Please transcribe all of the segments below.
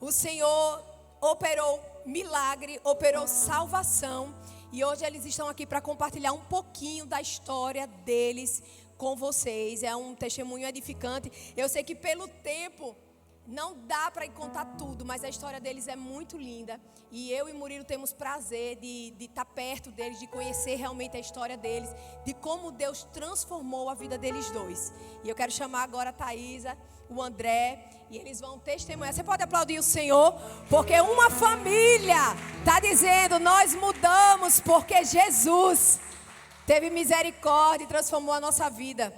O Senhor operou milagre, operou salvação. E hoje eles estão aqui para compartilhar um pouquinho da história deles com vocês. É um testemunho edificante. Eu sei que pelo tempo não dá para contar tudo, mas a história deles é muito linda. E eu e Murilo temos prazer de estar perto deles, de conhecer realmente a história deles, de como Deus transformou a vida deles dois. E eu quero chamar agora a Thaisa, o André, e eles vão testemunhar. Você pode aplaudir o Senhor, porque uma família está dizendo: nós mudamos porque Jesus teve misericórdia e transformou a nossa vida.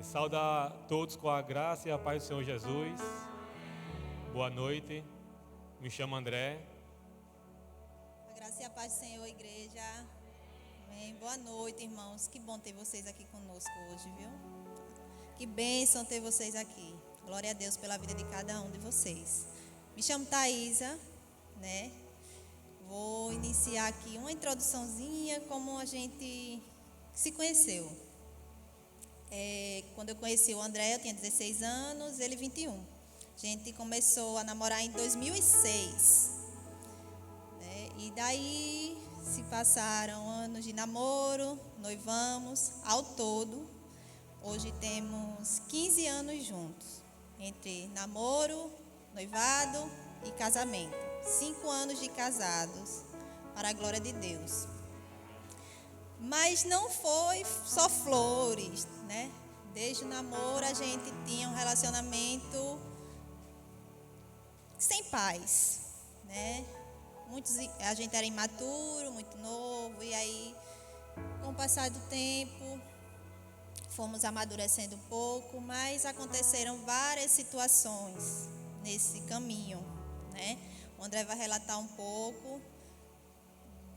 Saudar todos com a graça e a paz do Senhor Jesus. Boa noite, me chamo André. A graça e a paz do Senhor, igreja. Amém. Boa noite, irmãos. Que bom ter vocês aqui conosco hoje, viu? Que bênção ter vocês aqui. Glória a Deus pela vida de cada um de vocês. Me chamo Thaisa, né? Vou iniciar aqui uma introduçãozinha como a gente se conheceu. Quando eu conheci o André, eu tinha 16 anos, ele 21. A gente começou a namorar em 2006. Né? E daí se passaram anos de namoro, noivamos. Ao todo, hoje temos 15 anos juntos. Entre namoro, noivado e casamento. 5 anos de casados, para a glória de Deus. Mas não foi só flores, né? Desde o namoro a gente tinha um relacionamento sem paz, né? A gente era imaturo, muito novo, e aí, com o passar do tempo, fomos amadurecendo um pouco, mas aconteceram várias situações nesse caminho, né? O André vai relatar um pouco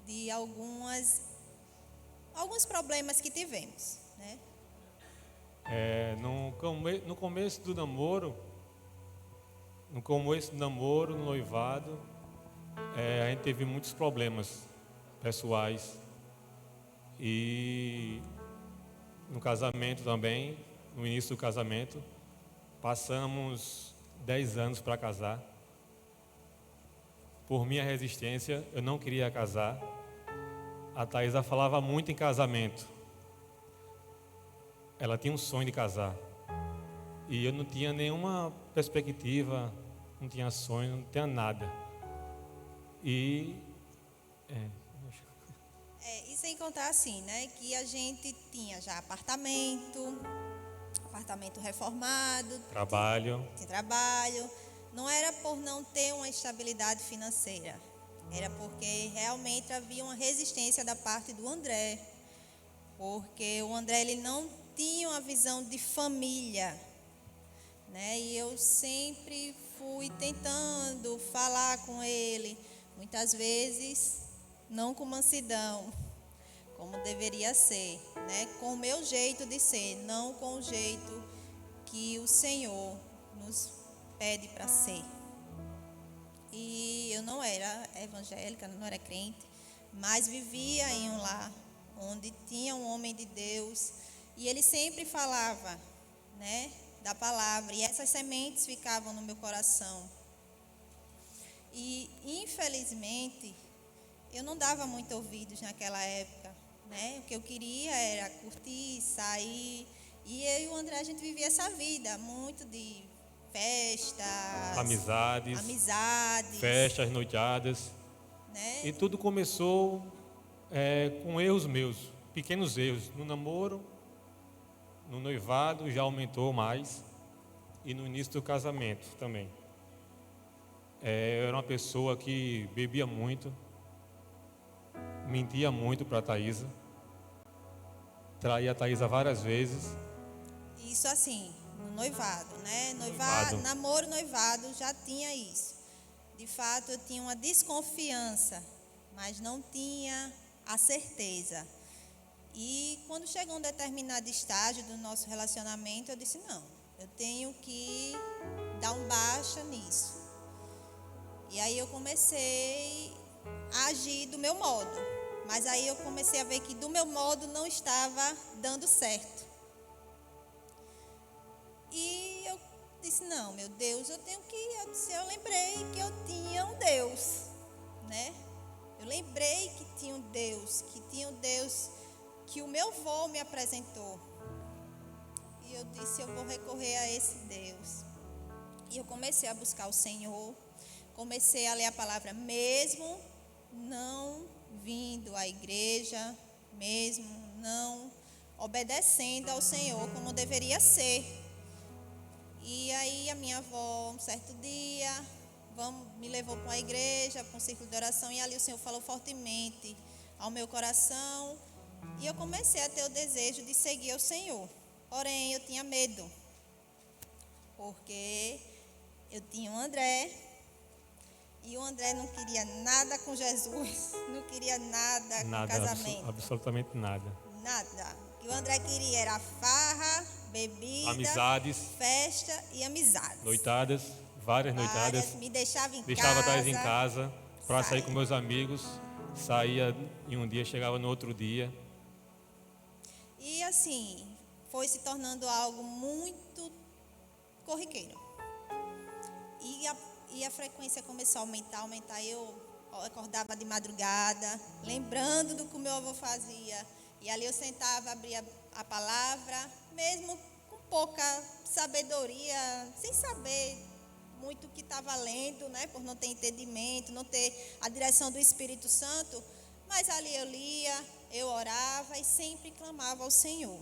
de alguns problemas que tivemos, né? No começo do namoro, no noivado, a gente teve muitos problemas pessoais. E no casamento também, no início do casamento, passamos 10 anos para casar. Por minha resistência, eu não queria casar. A Thaisa falava muito em casamento. Ela tinha um sonho de casar. E eu não tinha nenhuma perspectiva, não tinha sonho, não tinha nada. E sem contar assim, né? Que a gente tinha já apartamento reformado. Tinha trabalho. Não era por não ter uma estabilidade financeira. Era porque realmente havia uma resistência da parte do André. Porque o André ele não tinha uma visão de família, né? E eu sempre fui tentando falar com ele, muitas vezes não com mansidão, como deveria ser, né? Com o meu jeito de ser, não com o jeito que o Senhor nos pede para ser. E eu não era evangélica, não era crente, mas vivia em um lar onde tinha um homem de Deus, e ele sempre falava, né, da palavra, e essas sementes ficavam no meu coração. E, infelizmente, eu não dava muito ouvidos naquela época, né? O que eu queria era curtir, sair, e eu e o André, a gente vivia essa vida, muito de festas, amizades, festas, noitadas, né? E tudo começou com erros meus, pequenos erros, no namoro, no noivado já aumentou mais, e no início do casamento também. Eu era uma pessoa que bebia muito, mentia muito para a Thaisa, traía a Thaisa várias vezes. Isso assim, no noivado, né? Noivado. Namoro, noivado, já tinha isso. De fato, eu tinha uma desconfiança, mas não tinha a certeza. E quando chegou um determinado estágio do nosso relacionamento, eu disse, não, eu tenho que dar um baixa nisso. E aí eu comecei a agir do meu modo. Mas aí eu comecei a ver que do meu modo não estava dando certo. E eu disse, não, meu Deus, eu lembrei que eu tinha um Deus, né? Eu lembrei que tinha um Deus que o meu avô me apresentou. E eu disse, eu vou recorrer a esse Deus. E eu comecei a buscar o Senhor, comecei a ler a palavra, mesmo não vindo à igreja, mesmo não obedecendo ao Senhor como deveria ser. E aí a minha avó, um certo dia, me levou para uma igreja, para um círculo de oração, e ali o Senhor falou fortemente ao meu coração, e eu comecei a ter o desejo de seguir o Senhor. Porém, eu tinha medo, porque eu tinha o André, e o André não queria nada com Jesus, não queria nada com casamento. Absolutamente nada. Nada. O que o André queria era farra, bebida, amizades, festa e amizades. Noitadas, várias noitadas. Me deixava em Deixava casa. Thais em casa para sair com meus amigos. Saía em um dia, chegava no outro dia. E assim, foi se tornando algo muito corriqueiro. E a frequência começou a aumentar. Eu acordava de madrugada, lembrando do que o meu avô fazia. E ali eu sentava, abria a palavra, mesmo com pouca sabedoria, sem saber muito o que estava lendo, né? Por não ter entendimento, não ter a direção do Espírito Santo. Mas ali eu lia, eu orava e sempre clamava ao Senhor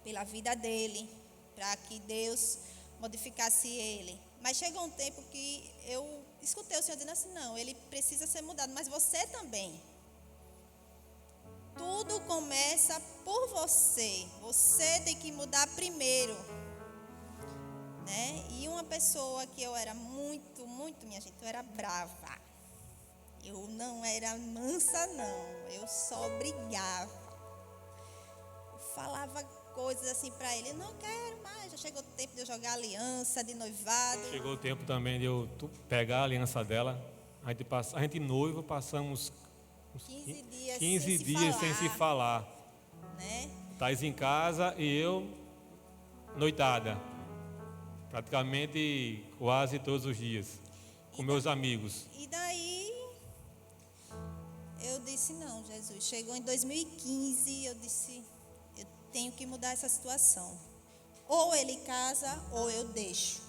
pela vida dele, para que Deus modificasse ele. Mas chegou um tempo que eu escutei o Senhor dizendo assim, não, ele precisa ser mudado, mas você também. Tudo começa por você. Você tem que mudar primeiro, né? E uma pessoa que eu era muito, minha gente, eu era brava. Eu não era mansa, não. Eu só brigava. Eu falava coisas assim para ele. Eu não quero mais. Já chegou o tempo de eu jogar aliança de noivado. Chegou o tempo também de eu pegar a aliança dela. A gente noivo, passamos 15 dias sem se falar. Né? Thais em casa e eu noitada. Praticamente quase todos os dias. Com meus amigos. E daí eu disse, não, Jesus. Chegou em 2015, eu disse, eu tenho que mudar essa situação. Ou ele casa, ou eu deixo.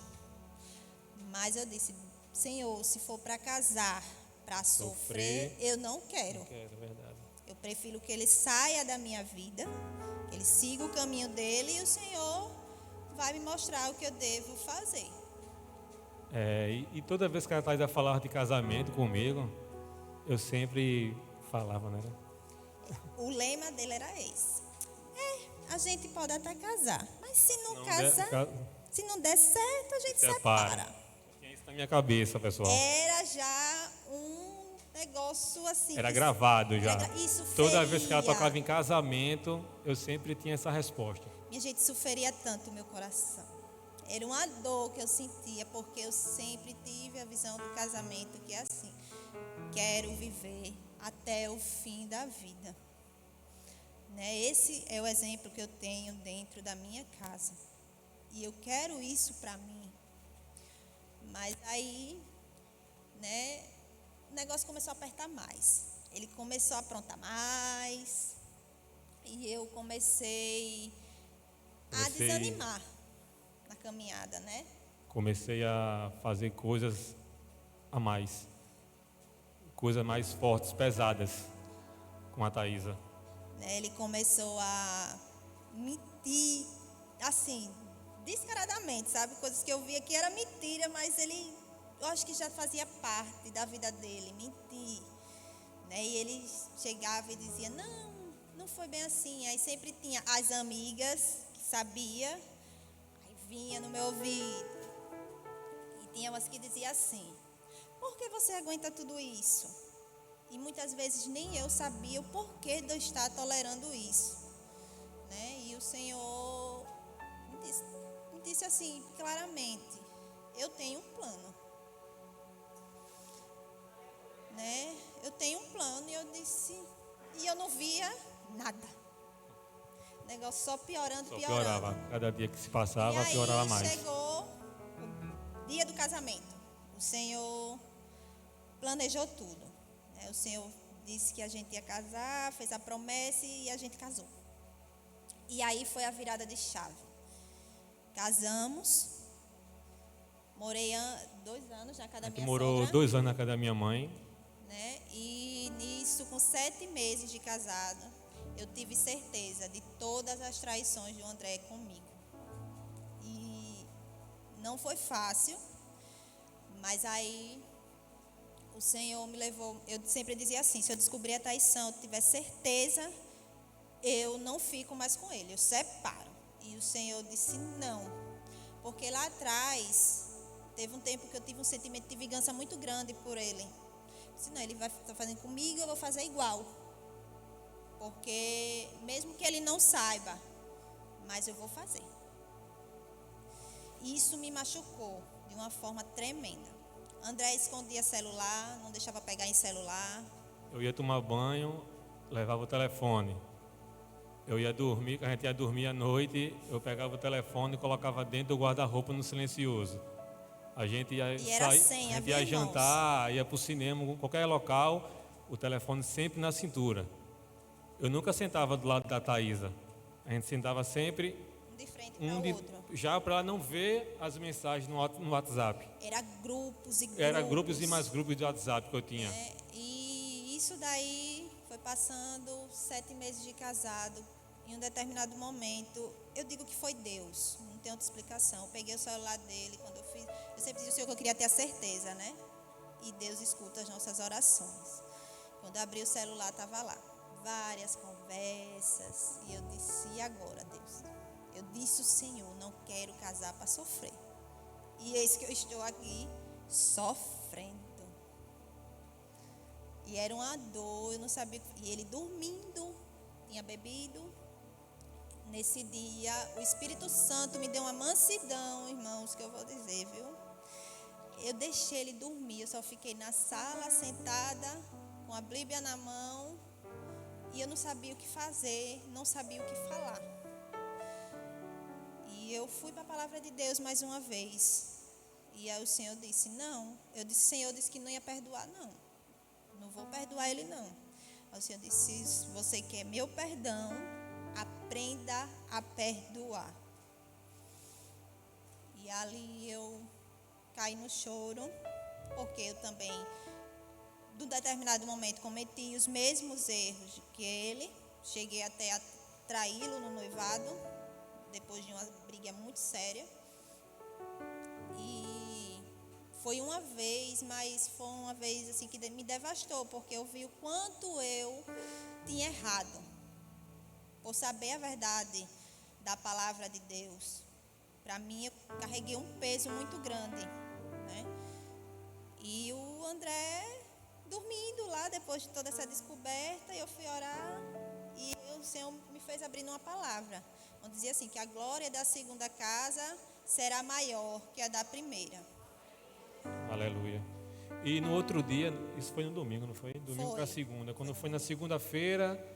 Mas eu disse, Senhor, se for para casar, para sofrer, eu não quero. Não quero, é verdade. Eu prefiro que ele saia da minha vida, que ele siga o caminho dele e o Senhor vai me mostrar o que eu devo fazer. E toda vez que a Thais falava de casamento comigo, eu sempre falava, né? O lema dele era esse. A gente pode até casar, mas se não casar, se não der certo, a gente separa. Tinha isso na minha cabeça, pessoal. Era já um negócio assim. Era gravado já. Isso Toda vez que ela tocava em casamento, eu sempre tinha essa resposta. Minha gente, isso feria tanto o meu coração. Era uma dor que eu sentia, porque eu sempre tive a visão do casamento que é assim. Quero viver até o fim da vida. Né? Esse é o exemplo que eu tenho dentro da minha casa. E eu quero isso para mim. Mas aí, né, o negócio começou a apertar mais. Ele começou a aprontar mais. E eu comecei a desanimar na caminhada, né? Comecei a fazer coisas a mais. Coisas mais fortes, pesadas com a Thaisa. Ele começou a mentir, assim, descaradamente, sabe? Coisas que eu via que era mentira, mas ele eu acho que já fazia parte da vida dele, mentir. Né? E ele chegava e dizia, não foi bem assim. Aí sempre tinha as amigas que sabia, aí vinha no meu ouvido. E tinha umas que diziam assim, por que você aguenta tudo isso? E muitas vezes nem eu sabia o porquê de eu estar tolerando isso. Né? E o Senhor me disse assim, claramente, eu tenho um plano. Né? Eu tenho um plano e eu disse, e eu não via nada. O negócio só piorando. Piorava. Cada dia que se passava, e aí piorava mais. Chegou o dia do casamento. O Senhor planejou tudo. Né? O Senhor disse que a gente ia casar, fez a promessa e a gente casou. E aí foi a virada de chave. Casamos. Morei 2 anos na casa da minha sogra. Morou 2 anos na casa da minha mãe. Né? E nisso, com 7 meses de casado, eu tive certeza de todas as traições do André comigo. E não foi fácil, mas aí o Senhor me levou. Eu sempre dizia assim, se eu descobrir a traição, eu tiver certeza, eu não fico mais com ele, eu separo. E o Senhor disse não, porque lá atrás teve um tempo que eu tive um sentimento de vingança muito grande por ele. Senão ele vai estar fazendo comigo, eu vou fazer igual. Porque mesmo que ele não saiba, mas eu vou fazer. Isso me machucou de uma forma tremenda. André escondia celular, não deixava pegar em celular. Eu ia tomar banho, levava o telefone. Eu ia dormir, a gente ia dormir à noite, eu pegava o telefone e colocava dentro do guarda-roupa no silencioso. A gente ia sair, a gente ia jantar, ia para o cinema, qualquer local, o telefone sempre na cintura. Eu nunca sentava do lado da Thaísa. A gente sentava sempre de frente para o outro. Já para ela não ver as mensagens no WhatsApp. Era grupos e grupos. Era grupos e mais grupos de WhatsApp que eu tinha. E isso daí foi passando 7 meses de casado. Em um determinado momento, eu digo que foi Deus, não tem outra explicação. Eu peguei o celular dele, quando eu fiz, eu sempre disse ao Senhor que eu queria ter a certeza, né? E Deus escuta as nossas orações. Quando eu abri o celular, estava lá, várias conversas, e eu disse, e agora, Deus? Eu disse ao Senhor, não quero casar para sofrer. E eis que eu estou aqui, sofrendo. E era uma dor, eu não sabia, e ele dormindo, tinha bebido. Nesse dia, o Espírito Santo me deu uma mansidão, irmãos, que eu vou dizer, viu? Eu deixei ele dormir, eu só fiquei na sala, sentada, com a Bíblia na mão, e eu não sabia o que fazer, não sabia o que falar. E eu fui para a palavra de Deus mais uma vez. E aí o Senhor disse, não. Eu disse, Senhor disse que não ia perdoar, não. Não vou perdoar ele, não. Aí o Senhor disse, se você quer meu perdão, aprenda a perdoar. E ali eu caí no choro, porque eu também, de um determinado momento, cometi os mesmos erros que ele. Cheguei até a traí-lo no noivado, depois de uma briga muito séria. E foi uma vez, mas foi uma vez assim que me devastou, porque eu vi o quanto eu tinha errado. Por saber a verdade da palavra de Deus, para mim eu carreguei um peso muito grande, né? E o André dormindo lá depois de toda essa descoberta, eu fui orar e o Senhor me fez abrir uma palavra, onde dizia assim, que a glória da segunda casa será maior que a da primeira. Aleluia. E no outro dia, isso foi no domingo, não foi? Domingo para segunda. Quando foi na segunda-feira,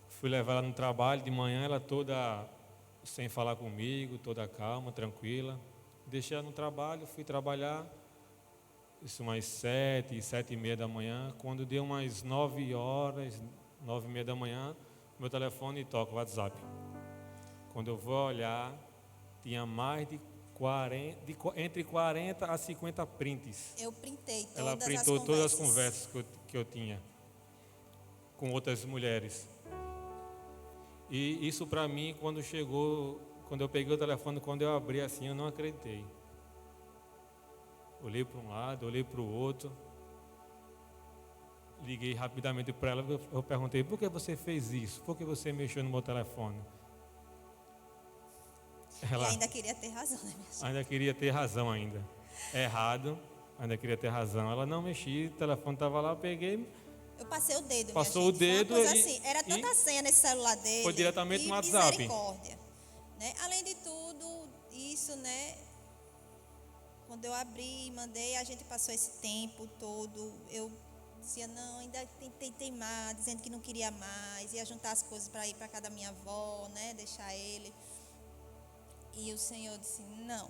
fui levar ela no trabalho de manhã, ela toda sem falar comigo, toda calma, tranquila. Deixei ela no trabalho, fui trabalhar, isso umas 7h30 da manhã. Quando deu umas 9h, 9h30 da manhã, meu telefone toca o WhatsApp. Quando eu vou olhar, tinha mais de 40, entre 40 a 50 prints. Eu printei todas Ela printou todas as conversas que eu tinha com outras mulheres. E isso para mim, quando chegou, quando eu peguei o telefone, quando eu abri assim, eu não acreditei. Olhei para um lado, olhei para o outro. Liguei rapidamente para ela. Eu perguntei: por que você fez isso? Por que você mexeu no meu telefone? Ela E ainda queria ter razão, né, minha gente? ainda queria ter razão ainda. Errado, ainda queria ter razão. Ela: não mexi, o telefone estava lá, eu peguei. Eu passei o dedo, Passou minha o gente. Foi uma dedo coisa e- assim, era tanta senha nesse celular dele. Foi diretamente e no WhatsApp. Misericórdia. Né? Além de tudo, isso, né? Quando eu abri e mandei, a gente passou esse tempo todo. Eu dizia: não, ainda tentei teimar, dizendo que não queria mais, ia juntar as coisas para ir para casa da minha avó, né? Deixar ele. E o Senhor disse: não,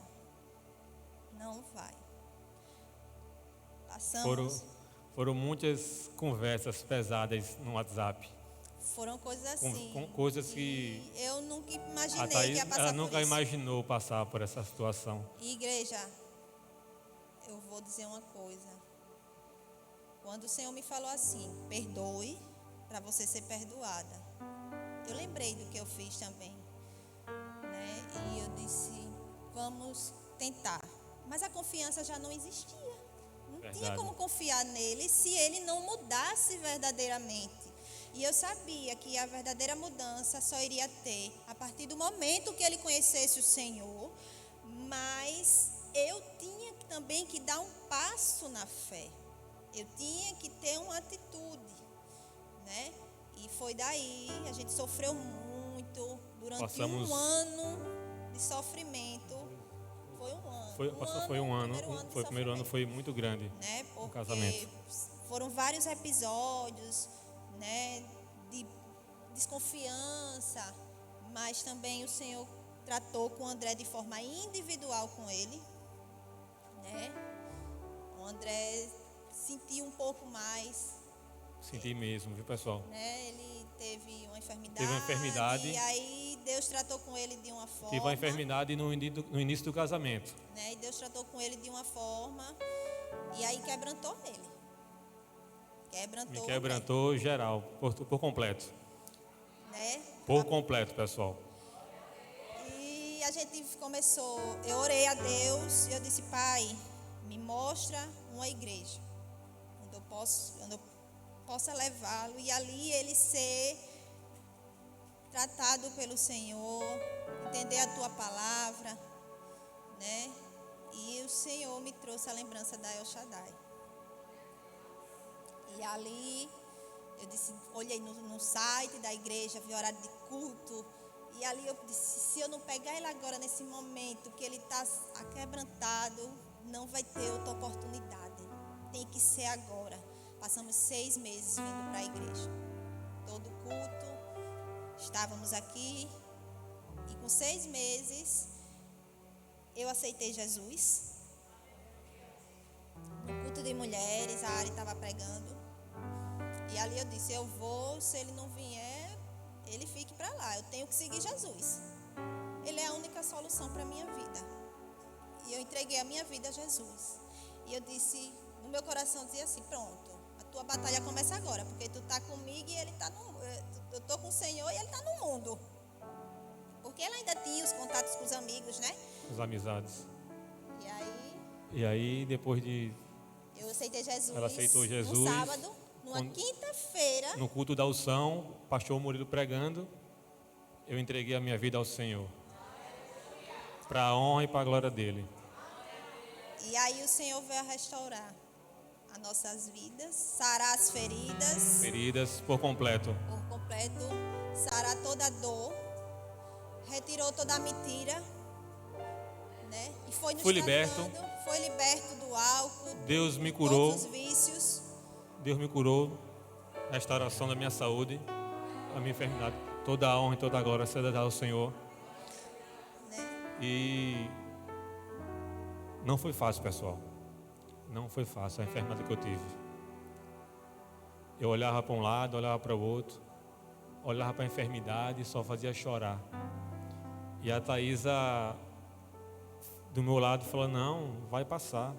não vai. Passamos. Foram muitas conversas pesadas no WhatsApp. Foram coisas assim. Com coisas que eu nunca a imaginei que Thaís, ia passar ela por nunca isso. imaginou passar por essa situação. E, igreja, eu vou dizer uma coisa. Quando o Senhor me falou assim: perdoe para você ser perdoada, eu lembrei do que eu fiz também, né? E eu disse: vamos tentar. Mas a confiança já não existia. Não tinha Verdade. como confiar nele se ele não mudasse verdadeiramente. E eu sabia que a verdadeira mudança só iria ter a partir do momento que ele conhecesse o Senhor, mas eu tinha também que dar um passo na fé. Eu tinha que ter uma atitude, né? E foi daí, a gente sofreu muito durante Passamos- um ano de sofrimento. Foi um ano. Foi um ano. de O primeiro ano sofrimento, foi muito grande. né? Porque casamento. foram vários episódios, né, de desconfiança, mas também o Senhor tratou com o André de forma individual com ele, né? O André sentiu um pouco mais, Senti mesmo, viu, pessoal? né? Ele teve uma enfermidade. Teve uma enfermidade. E aí Deus tratou com ele de uma forma. Tive uma enfermidade no início do casamento. Né? E Deus tratou com ele de uma forma. E aí quebrantou ele. Me quebrantou geral, por completo. Né? Por completo, pessoal. E a gente começou, eu orei a Deus e eu disse: Pai, me mostra uma igreja onde eu possa levá-lo e ali ele ser tratado pelo Senhor, entender a tua palavra, né? E o Senhor me trouxe a lembrança da El Shaddai. E ali eu disse, olhei no site da igreja, vi o horário de culto. E ali eu disse: se eu não pegar ele agora nesse momento que ele está aquebrantado, não vai ter outra oportunidade. Tem que ser agora. Passamos 6 meses vindo para a igreja. Todo culto, estávamos aqui. E com 6 meses, eu aceitei Jesus. No culto de mulheres, a Ari estava pregando. E ali eu disse: eu vou, se ele não vier, ele fique para lá. Eu tenho que seguir Jesus. Ele é a única solução para a minha vida. E eu entreguei a minha vida a Jesus. E eu disse, no meu coração dizia assim: pronto, a tua batalha começa agora, porque tu está comigo e ele está no mundo. Eu estou com o Senhor e ele está no mundo. Porque ela ainda tinha os contatos com os amigos, né? As amizades. E E aí, depois de eu aceitei Jesus. Ela aceitou Jesus. No sábado, numa Quando- quinta-feira. no culto da unção, pastor Murilo pregando, eu entreguei a minha vida ao Senhor. Para a honra e para a glória dele. E aí o Senhor veio a restaurar as nossas vidas, sarar as feridas Feridas por completo. por completo, sarar toda a dor, retirou toda a mentira, né? E foi nos Fui liberto. tratando, foi liberto do álcool, Deus me de curou. todos os vícios, Deus me curou. Restauração da minha saúde, a minha enfermidade. Toda a honra e toda a glória seja dada ao Senhor. né? E não foi fácil, pessoal. Não foi fácil a enfermidade que eu tive. Eu olhava para um lado, olhava para o outro, olhava para a enfermidade e só fazia chorar. E a Thaísa, do meu lado, falou: não, vai passar.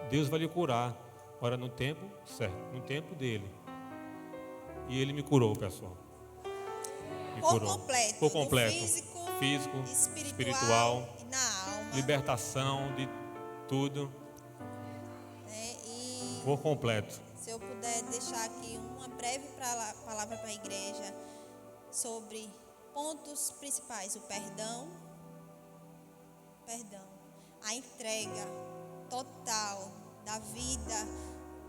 Deus vai lhe curar. Ora, no tempo certo, no tempo dele. E ele me curou, pessoal. Me Por curou. completo, Por no completo. físico, Físico, espiritual espiritual, e na alma. libertação de tudo, né? E por completo. se eu puder deixar aqui uma breve palavra para a igreja sobre pontos principais: o perdão, a entrega total da vida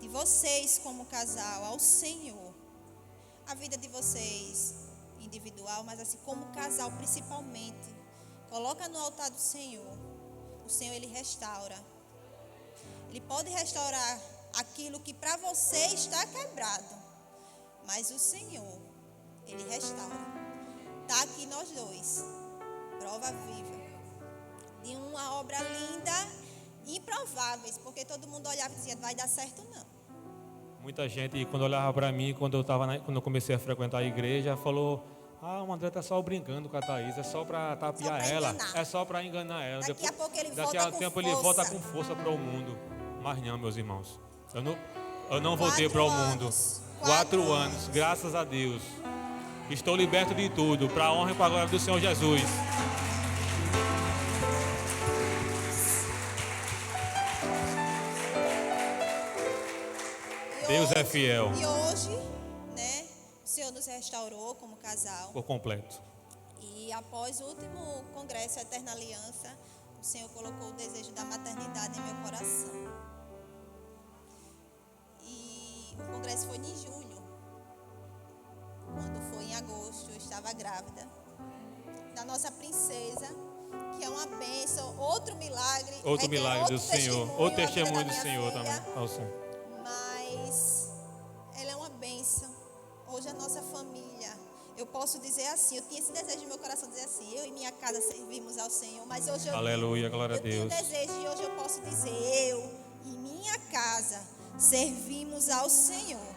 de vocês como casal ao Senhor, a vida de vocês individual, mas assim como casal principalmente, coloca no altar do Senhor. O Senhor, Ele restaura. Ele pode restaurar aquilo que para você está quebrado, mas o Senhor, Ele restaura. Está aqui nós dois, prova viva de uma obra linda, improváveis, porque todo mundo olhava e dizia, vai dar certo não. Muita gente, quando olhava para mim, quando eu comecei a frequentar a igreja, falou: o André está só brincando com a Thaís, é só para tapear ela, é só para enganar ela. Daqui a pouco ele daqui volta a com tempo força. ele volta com força para o mundo. Mas não, meus irmãos, eu não voltei para o mundo. 4 anos, graças a Deus. Estou liberto de tudo, para a honra e para a glória do Senhor Jesus. Deus é fiel. E hoje, né, o Senhor nos restaurou como casal. Por completo. E após o último congresso Eterna Aliança, o Senhor colocou o desejo da maternidade em meu coração. E o congresso foi em julho. Quando foi em agosto, eu estava grávida da nossa princesa, que é uma bênção, outro milagre. Outro milagre do Senhor. Outro testemunho do Senhor filha, também. Mas ela é uma bênção. Hoje a nossa família, eu posso dizer assim, eu tinha esse desejo no meu coração, dizer assim, eu e minha casa servimos ao Senhor, mas hoje Aleluia, glória a Deus. Deus. Eu tenho desejo e hoje eu posso dizer, eu e minha casa servimos ao Senhor.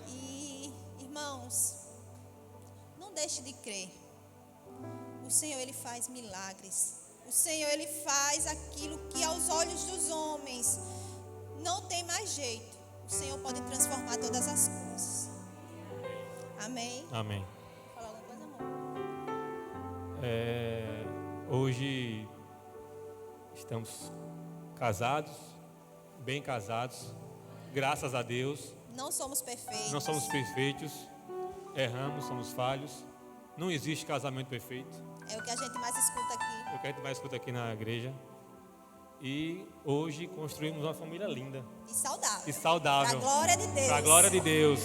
E, irmãos, não deixe de crer. O Senhor, Ele faz milagres. O Senhor, Ele faz aquilo que aos olhos dos homens não tem mais jeito. O Senhor pode transformar todas as coisas. Amém? Amém. Fala alguma coisa, amor? Hoje estamos casados, bem casados, graças a Deus. Não somos perfeitos. Não somos perfeitos, erramos, somos falhos. Não existe casamento perfeito. É o que a gente mais escuta aqui. É o que a gente mais escuta aqui na igreja. E hoje construímos uma família linda E saudável. e saudável. Para a glória de Deus. Para a glória de Deus.